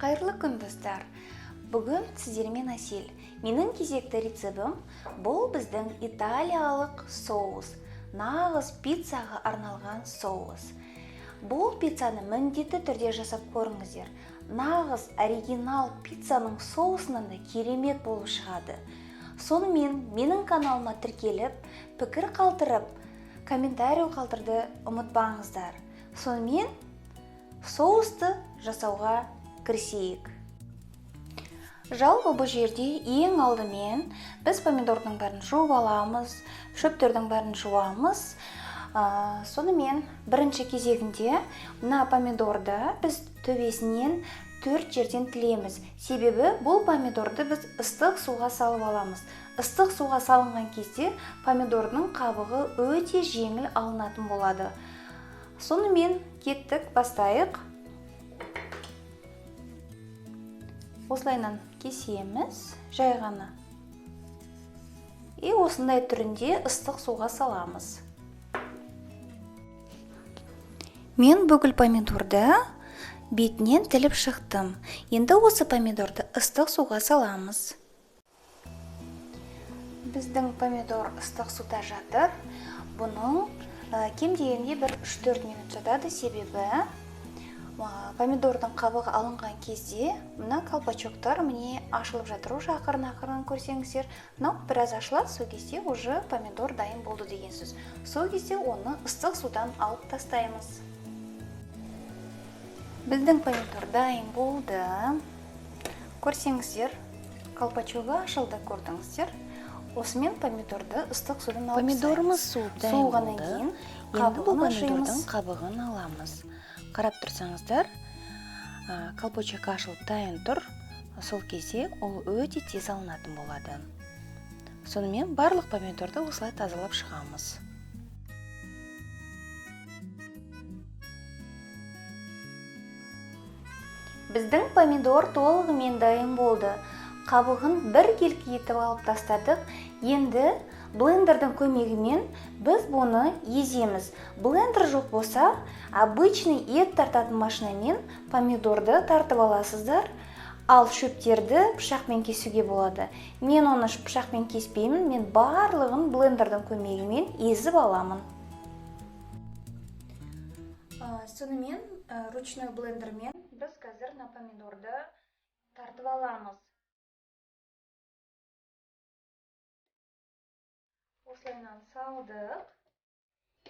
Қайырлы күн достар. Бүгін сіздермен Асел. Менің кезекті рецебім бұл біздің италиялық соус. Нағыз пиццаға арналған соус. Бұл пиццаны міндетті түрде жасап көріңіздер. Нағыз оригинал пиццаның соусынан да керемет болып шығады. Сонымен менің каналыма тіркеліп, пікір қалдырып, комментарий қалдырды ұмытпаңыздар. Сонымен соусты жасауға кірісейік. Жалпы бұл жерде ең алдымен біз помидордың бәрін жуып аламыз, шөптердің бәрін жуамыз. Сонымен бірінші кезегінде мына помидорды біз төбесінен 4 жерден тілеміз. Себебі бұл помидорды біз ыстық суға салып аламыз. Ыстық суға салынған кезде помидордың қабығы өте жеңіл алынатын болады. Сонымен кеттік, бастайық. Осылайынан кесеміз, жай ғана. И осындай түрінде ыстық суға саламыз. Мен бүкіл помидорды бетінен тіліп шықтым. Енді осы помидорды ыстық суға саламыз. Біздің помидор ыстық суда жатыр. Бұның кем дегенде бір 3-4 минут жатады, себебі помидордың қабығы алынған кезде мына колпачоктар міне ашылып жатыр. Уже ақырын көрсеңіздер, но біраз ашылады, сол кезде уже помидор дайын болды деген сөз. Сол кезде оны ыстық судан алып тастаймыз. Біздің помидор дайын болды. Көрсеңіздер, колпачогы ашылды, көрдіңіздер. Осымен помидорды ыстық судан алып помидорымыз суығаннан кейін қабығын помидордың қабығын аламыз. Қарап тұрсаңыздар, колпачок ашылып дайын тұр. Сол кезде ол өте тез алынатын болады. Сонымен барлық помидорды осылай тазалап шығамыз. Біздің помидор толығымен дайын болды. Қабығын бір келкі етіп алып тастадық. Енді блендердің көмегімен біз бұны еземіз. Блендер жоқ болса, обычный ет тартатын машинамен помидорды тартып аласыздар. Ал шөптерді пышақпен кесуге болады. Мен оны пышақпен кеспеймін, мен барлығын блендердің көмегімен езіп аламын. Сонымен ручной блендермен біз қазір на помидорды тартып аламыз. Осылайынан салдық.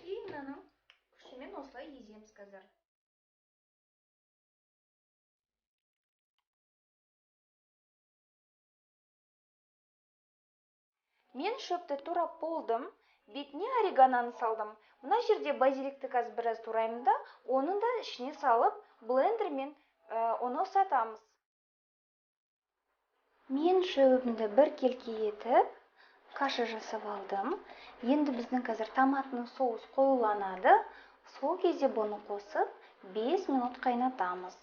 И мынаның күшімен осылай еземіз қазір. Мен шөпті турап болдым. Бетіне орегононы салдым. Мына жерде базиликті қазір біраз тураймын да, оны да ішіне салып, блендермен оны ұсатамыз. Мен шөбімді бір келке етіп, каша жасап алдым. Енді біздің қазір томатный соус қоюланады. Сол кезде бұны қосып 5 минут қайнатамыз.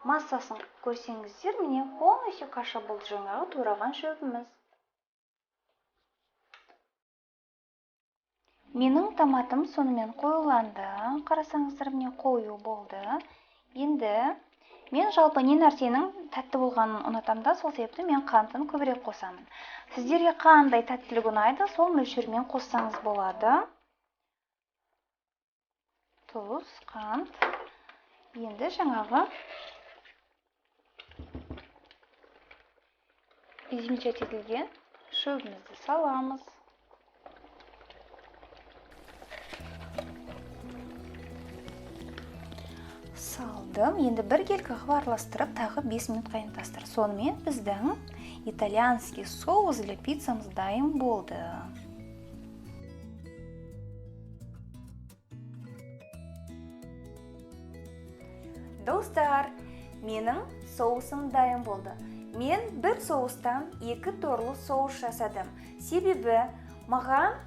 Массасын көрсеңіздер, міне полностью каша болды, жаңағы тураған шөбіміз. Менің томатым сонымен қоюланды. Қарасаңыздар, міне қою болды. Енді мен жалпы не нәрсенің тәтті болғанын ұнатамда, сол себепті мен қантын көбірек қосамын. Сіздерге қандай тәттілік ұнайды, сол мөлшермен қоссаңыз болады. Тұз, қант. Енді жаңағы измельчать етілген шөбімізді саламыз. Салдым. Енді бір келкіға араластырып, тағы 5 минут қайнатастыр. Сонымен біздің итальянский соус для пиццамыз дайын болды. Достар, менің соусым дайын болды. Мен бір соустан 2 торлы соус жасадым. Себебі маған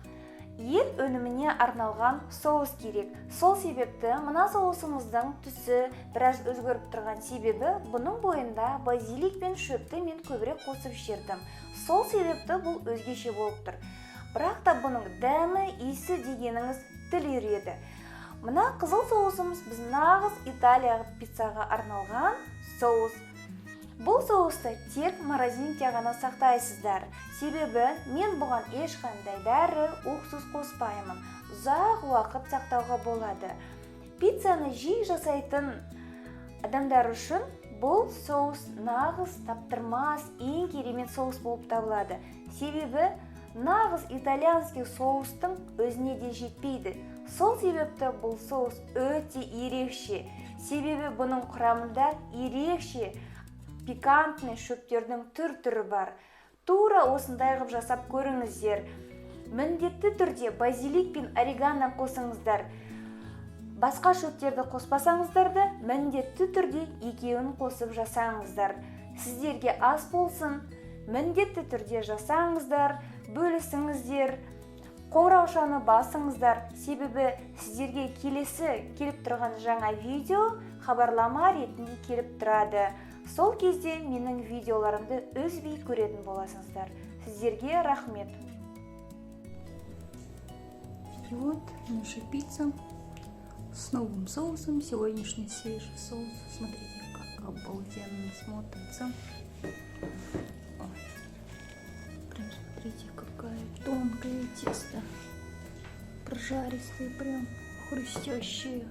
ет өніміне арналған соус керек. Сол себепті мына соусымыздың түсі біраз өзгеріп тұрған себебі бұның бойында базилик пен шөпті мен көбірек қосып жібердім. Сол себепті бұл өзгеше болып тұр. Бірақ та бұның дәмі, иісі дегеніңіз тіл үйреді. Мына қызыл соусымыз біз нағыз Италия пиццаға арналған соус. Бұл соусты тек морозилкада ғана сақтайсыздар. Себебі мен бұған ешқандай дәрі, уксус қоспаймын. Ұзақ уақыт сақтауға болады. Пиццаны жиі жасайтын адамдар үшін бұл соус нағыз таптырмас ең керемет соус болып табылады. Себебі нағыз итальянский соустың өзіне де жетпейді. Сол себепті бұл соус өте ерекше. Себебі бұның құрамында ерекше пикантный шөптердің түр-түрі бар. Тура осындай ғып жасап көріңіздер. Міндетті түрде базилик пен орегано қосыңыздар. Басқа шөптерді қоспасаңыздар да, міндетті түрде екеуін қосып жасаңыздар. Сіздерге ас болсын, міндетті түрде жасаңыздар, бөлісіңіздер, қоңыраушаны басыңыздар. Себебі сіздерге келесі келіп тұрған жаңа видео хабарлама ретінде келіп тұрады. Сол кезде менің видеоларымды үзбей көретін боласыңыздар. Сіздерге рахмет. И вот наша пицца с новым соусом. Сегодняшний свежий соус. Смотрите, как обалденно смотрится. Ой. Прям смотрите, какая тонкое тесто. Прожаристое, прям хрустящее.